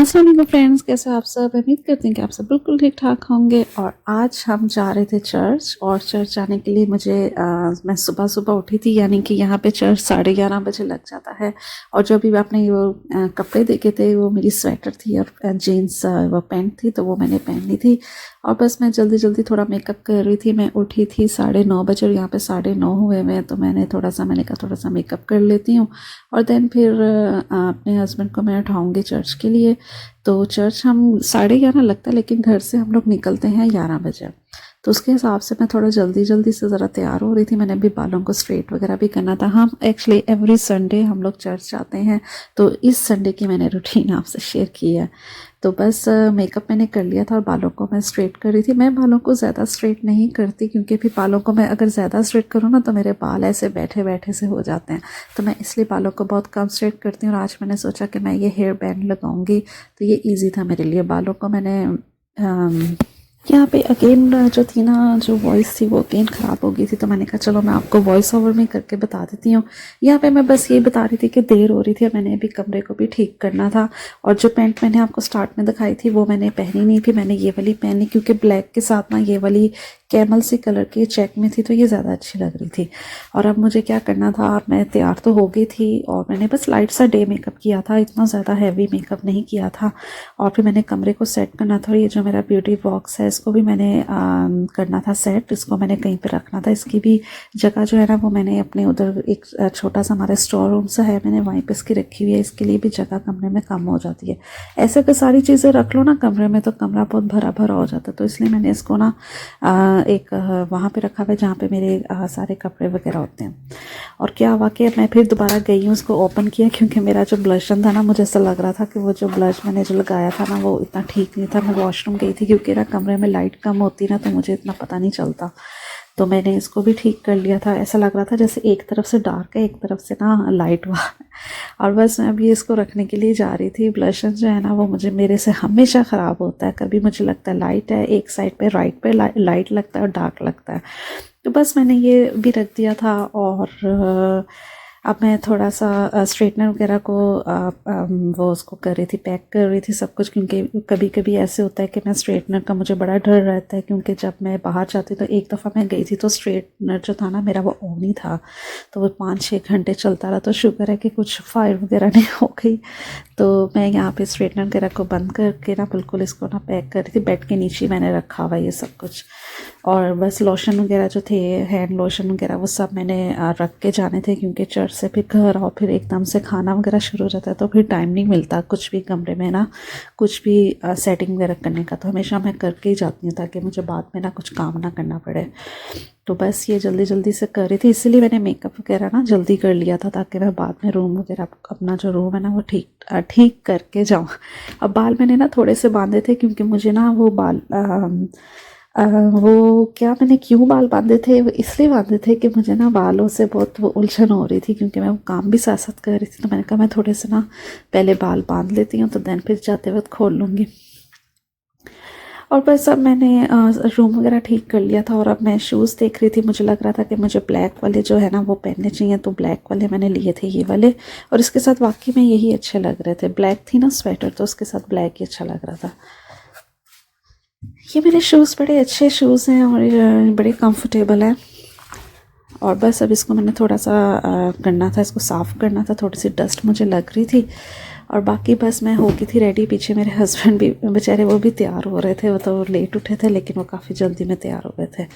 अस्सलाम वालेकुम फ्रेंड्स, कैसे आप सब। उम्मीद करते हैं कि आप सब बिल्कुल ठीक ठाक होंगे। और आज हम जा रहे थे चर्च, और चर्च जाने के लिए मैं सुबह सुबह उठी थी, यानी कि यहाँ पे चर्च 11:30 बजे लग जाता है। और जो भी आपने वो कपड़े देखे थे, वो मेरी स्वेटर थी और जीन्स वो पैंट थी, तो वो मैंने पहन ली थी। और बस मैं जल्दी जल्दी थोड़ा मेकअप कर रही थी। मैं उठी थी 9:30 बजे और यहाँ पे 9:30 हुए हुए हैं, तो मैंने कहा थोड़ा सा मेकअप कर लेती हूँ और देन फिर अपने हस्बैंड को मैं उठाऊँगी चर्च के लिए। तो चर्च हम 11:30 लगता है, लेकिन घर से हम लोग निकलते हैं 11 बजे। तो उसके हिसाब से मैं थोड़ा जल्दी जल्दी से ज़रा तैयार हो रही थी। मैंने अभी बालों को स्ट्रेट वगैरह भी करना था। हम एक्चुअली एवरी संडे हम लोग चर्च जाते हैं, तो इस संडे की मैंने रूटीन आपसे शेयर की है। तो बस मेकअप मैंने कर लिया था और बालों को मैं स्ट्रेट कर रही थी। मैं बालों को ज़्यादा स्ट्रेट नहीं करती, क्योंकि फिर बालों को मैं अगर ज़्यादा स्ट्रेट करूँ ना, तो मेरे बाल ऐसे बैठे बैठे से हो जाते हैं। तो मैं इसलिए बालों को बहुत कम स्ट्रेट करती हूँ। और आज मैंने सोचा कि मैं ये हेयर बैंड लगाऊंगी, तो ये ईजी था मेरे लिए। बालों को मैंने यहाँ पे अगेन जो थी ना, जो वॉइस थी वो अगेन ख़राब हो गई थी, तो मैंने कहा चलो मैं आपको वॉइस ओवर में करके बता देती हूँ। यहाँ पे मैं बस ये बता रही थी कि देर हो रही थी और मैंने अभी कमरे को भी ठीक करना था। और जो पैंट मैंने आपको स्टार्ट में दिखाई थी वो मैंने पहनी नहीं थी, मैंने ये वाली पहनी, क्योंकि ब्लैक के साथ ना ये वाली कैमल सी कलर की चेक में थी, तो ये ज़्यादा अच्छी लग रही थी। और अब मुझे क्या करना था, अब मैं तैयार तो हो गई थी और मैंने बस लाइट सा डे मेकअप किया था, इतना ज़्यादा हैवी मेकअप नहीं किया था। और फिर मैंने कमरे को सेट करना था। और ये जो मेरा ब्यूटी बॉक्स है, इसको भी मैंने करना था सेट। इसको मैंने कहीं पे रखना था। इसकी भी जगह जो है ना, वो मैंने अपने उधर एक छोटा सा हमारा स्टोर रूम सा है, मैंने वहीं पे इसकी रखी हुई है। इसके लिए भी जगह कमरे में कम हो जाती है। ऐसे अगर सारी चीज़ें रख लो ना कमरे में, तो कमरा बहुत भरा भरा हो जाता है। तो इसलिए मैंने इसको ना एक वहाँ पे रखा हुआ है जहाँ पे मेरे सारे कपड़े वगैरह होते हैं। और क्या हुआ कि मैं फिर दोबारा गई हूँ, उसको ओपन किया, क्योंकि मेरा जो ब्लशन था ना, मुझे ऐसा लग रहा था कि वो जो ब्लश मैंने जो लगाया था ना, वो इतना ठीक नहीं था। मैं वॉशरूम गई थी, क्योंकि ना कमरे में लाइट कम होती ना, तो मुझे इतना पता नहीं चलता। तो मैंने इसको भी ठीक कर लिया था। ऐसा लग रहा था जैसे एक तरफ से डार्क है, एक तरफ से ना लाइट हुआ है। और बस मैं अभी इसको रखने के लिए जा रही थी। ब्लशन जो है ना, वो मुझे मेरे से हमेशा ख़राब होता है। कभी मुझे लगता है लाइट है एक साइड पे, राइट पे लाइट लगता है और डार्क लगता है। तो बस मैंने ये भी रख दिया था। और अब मैं थोड़ा सा स्ट्रेटनर वगैरह को वो उसको कर रही थी, पैक कर रही थी सब कुछ, क्योंकि कभी कभी ऐसे होता है कि मैं स्ट्रेटनर का मुझे बड़ा डर रहता है, क्योंकि जब मैं बाहर जाती तो एक दफ़ा मैं गई थी, तो स्ट्रेटनर जो था ना मेरा, वो ऑन ही था। तो वो 5-6 घंटे चलता रहा। तो शुक्र है कि कुछ फायर वगैरह नहीं हो गई। तो मैं यहाँ पे स्ट्रेटनर वगैरह को बंद करके ना बिल्कुल इसको ना पैक कर रही थी। बेड के नीचे मैंने रखा हुआ ये सब कुछ। और बस लोशन वगैरह जो थे, हैंड लोशन वगैरह, वो सब मैंने रख के जाने थे, क्योंकि चर्च से फिर घर आओ, फिर एकदम से खाना वगैरह शुरू हो जाता है, तो फिर टाइम नहीं मिलता कुछ भी कमरे में ना, कुछ भी सेटिंग वगैरह करने का। तो हमेशा मैं करके ही जाती हूँ, ताकि मुझे बाद में ना कुछ काम ना करना पड़े। तो बस ये जल्दी जल्दी से कर रही थी, इसलिए मैंने मेकअप वगैरह ना जल्दी कर लिया था, ताकि मैं बाद में रूम वगैरह, अपना जो रूम है ना, वो ठीक करके जाऊँ। अब बाल मैंने ना थोड़े से बांधे थे, क्योंकि मुझे ना वो बाल वो क्या, मैंने क्यों बाल बांधे थे, वो इसलिए बांधे थे कि मुझे ना बालों से बहुत वो उलझन हो रही थी, क्योंकि मैं वो काम भी साथ साथ कर रही थी। तो मैंने कहा मैं थोड़े से ना पहले बाल बांध लेती हूँ, तो देन फिर जाते वक्त खोल लूँगी। और बस अब मैंने रूम वगैरह ठीक कर लिया था। और अब मैं शूज़ देख रही थी, मुझे लग रहा था कि मुझे ब्लैक वाले जो है ना वो पहनने चाहिए, तो ब्लैक वाले मैंने लिए थे, ये वाले। और इसके साथ वाकई में यही अच्छे लग रहे थे। ब्लैक थी ना स्वेटर, तो उसके साथ ब्लैक ही अच्छा लग रहा था। ये मेरे शूज़ बड़े अच्छे शूज़ हैं और बड़े कंफर्टेबल हैं। और बस अब इसको मैंने थोड़ा सा करना था, इसको साफ़ करना था, थोड़ी सी डस्ट मुझे लग रही थी। और बाकी बस मैं हो गई थी रेडी। पीछे मेरे हस्बैंड भी बेचारे, वो भी तैयार हो रहे थे। वो तो लेट उठे थे, लेकिन वो काफ़ी जल्दी में तैयार हो गए थे।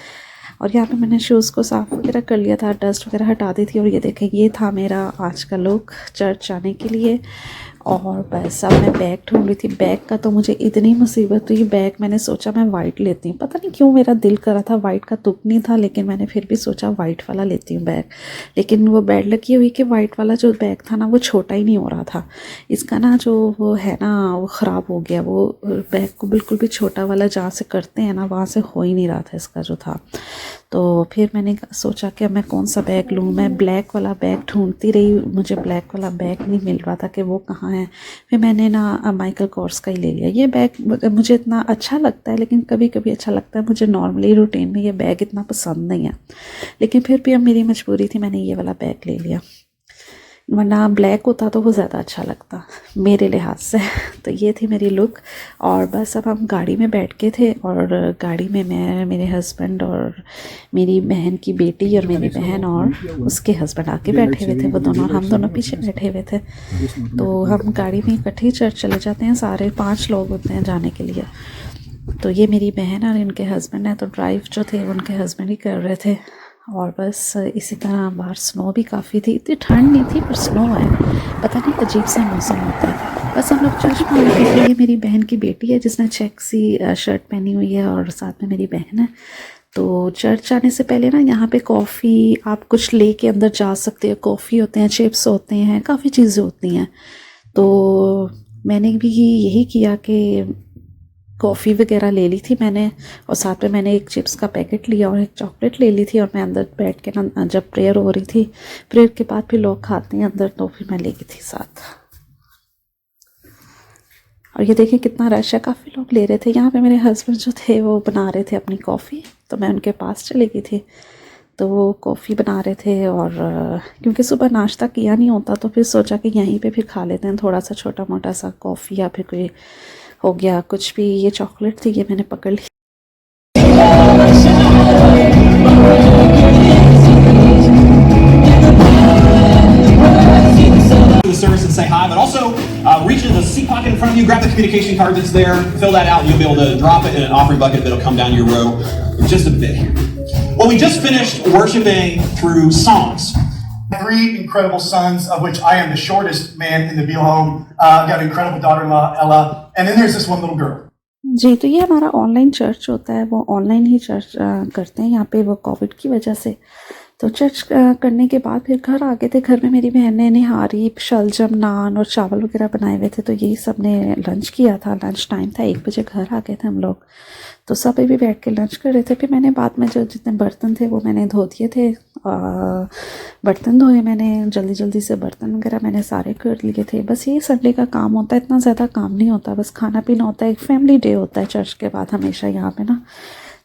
और यहाँ पे मैंने शूज़ को साफ़ वगैरह कर लिया था, डस्ट वगैरह हटा दी थी। और ये देखें, ये था मेरा आज का लुक चर्च जाने के लिए। और बस अब मैं बैग ढूंढ रही थी। बैग का तो मुझे इतनी मुसीबत हुई। बैग मैंने सोचा मैं वाइट लेती हूँ, पता नहीं क्यों मेरा दिल कर रहा था, वाइट का तुक नहीं था, लेकिन मैंने फिर भी सोचा वाइट वाला लेती हूँ बैग। लेकिन वो बैड लक ये हुई कि वाइट वाला जो बैग था ना, वो छोटा ही नहीं हो रहा था। इसका ना जो वो है ना, वो ख़राब हो गया। वो बैग को बिल्कुल भी छोटा वाला जहाँ से करते हैं ना, वहाँ से हो ही नहीं रहा था इसका जो था। तो फिर मैंने सोचा कि अब मैं कौन सा बैग लूँ। मैं ब्लैक वाला बैग ढूंढती रही, मुझे ब्लैक वाला बैग नहीं मिल रहा था कि वो कहाँ है। फिर मैंने ना माइकल कोर्स का ही ले लिया। ये बैग मुझे इतना अच्छा लगता है, लेकिन कभी कभी अच्छा लगता है। मुझे नॉर्मली रूटीन में ये बैग इतना पसंद नहीं है, लेकिन फिर भी अब मेरी मजबूरी थी, मैंने ये वाला बैग ले लिया। वरना ब्लैक होता तो वो ज़्यादा अच्छा लगता मेरे लिहाज से। तो ये थी मेरी लुक। और बस अब हम गाड़ी में बैठ के थे और गाड़ी में मैं, मेरे हस्बैंड और मेरी बहन की बेटी और मेरी बहन और उसके हस्बैंड आके बैठे हुए थे, वो दोनों, और हम दोनों पीछे बैठे हुए थे। तो हम गाड़ी में इकट्ठे ही चर्च चले जाते हैं, सारे 5 लोग होते हैं जाने के लिए। तो ये मेरी बहन और इनके हस्बैंड हैं, तो ड्राइव जो थे उनके हस्बैंड ही कर रहे थे। और बस इसी तरह बाहर स्नो भी काफ़ी थी, इतनी ठंड नहीं थी पर स्नो है, पता नहीं अजीब सा मौसम होता है। बस हम लोग चर्च में आए थे। ये मेरी बहन की बेटी है जिसने चेक सी शर्ट पहनी हुई है और साथ में मेरी बहन है। तो चर्च आने से पहले ना यहाँ पे कॉफ़ी आप कुछ ले के अंदर जा सकते हो, कॉफ़ी होते हैं, चिप्स होते हैं, काफ़ी चीज़ें होती हैं। तो मैंने भी यही किया कि कॉफ़ी वगैरह ले ली थी मैंने, और साथ में मैंने एक चिप्स का पैकेट लिया और एक चॉकलेट ले ली थी। और मैं अंदर बैठ के ना, जब प्रेयर हो रही थी, प्रेयर के बाद फिर लोग खाते हैं अंदर, तो फिर मैं ले गई थी साथ। और ये देखिए कितना रश है, काफ़ी लोग ले रहे थे। यहाँ पे मेरे हस्बैंड जो थे वो बना रहे थे अपनी कॉफ़ी, तो मैं उनके पास चली गई थी। तो वो कॉफ़ी बना रहे थे और क्योंकि सुबह नाश्ता किया नहीं होता तो फिर सोचा कि यहीं पे फिर खा लेते हैं थोड़ा सा छोटा मोटा सा कॉफ़ी, या फिर कोई हो गया कुछ भी। ये चॉकलेट थी, ये मैंने पकड़ ली। The service and say hi, but also reach into the seat pocket in front of you, grab the communication card that's there, fill that out, and you'll be able to drop it in an offering bucket that'll come down your row in just a bit here. Well, we just finished worshiping through songs. 3 incredible sons, of which I am the shortest man in the Beal home. I've got an incredible daughter-in-law, Ella, and then there's this one little girl. जी, तो ये हमारा online church होता है, वो online ही church करते हैं यहाँ पे, वो कोविड की वजह से। तो चर्च करने के बाद फिर घर आ गए थे। घर में मेरी बहन ने निहारी, शलजम, नान और चावल वगैरह बनाए हुए थे, तो यही सब ने लंच किया था। लंच टाइम था, 1 बजे घर आ गए थे हम लोग। तो सब भी बैठ के लंच कर रहे थे। फिर मैंने बाद में जो जितने बर्तन थे वो मैंने धो दिए थे, बर्तन धोए मैंने जल्दी जल्दी से, बर्तन वगैरह मैंने सारे कर लिए थे। बस ये संडे का काम होता है, इतना ज़्यादा काम नहीं होता, बस खाना पीना होता है। एक फैमिली डे होता है चर्च के बाद हमेशा यहाँ पे ना।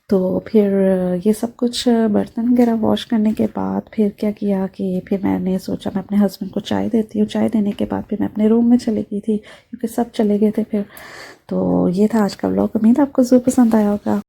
तो फिर ये सब कुछ बर्तन वगैरह वॉश करने के बाद फिर क्या किया कि फिर मैंने सोचा मैं अपने हस्बैंड को चाय देती हूँ। चाय देने के बाद फिर मैं अपने रूम में चली गई थी क्योंकि सब चले गए थे फिर। तो ये था आज का व्लॉग, उम्मीद आपको ज़रूर पसंद आया होगा।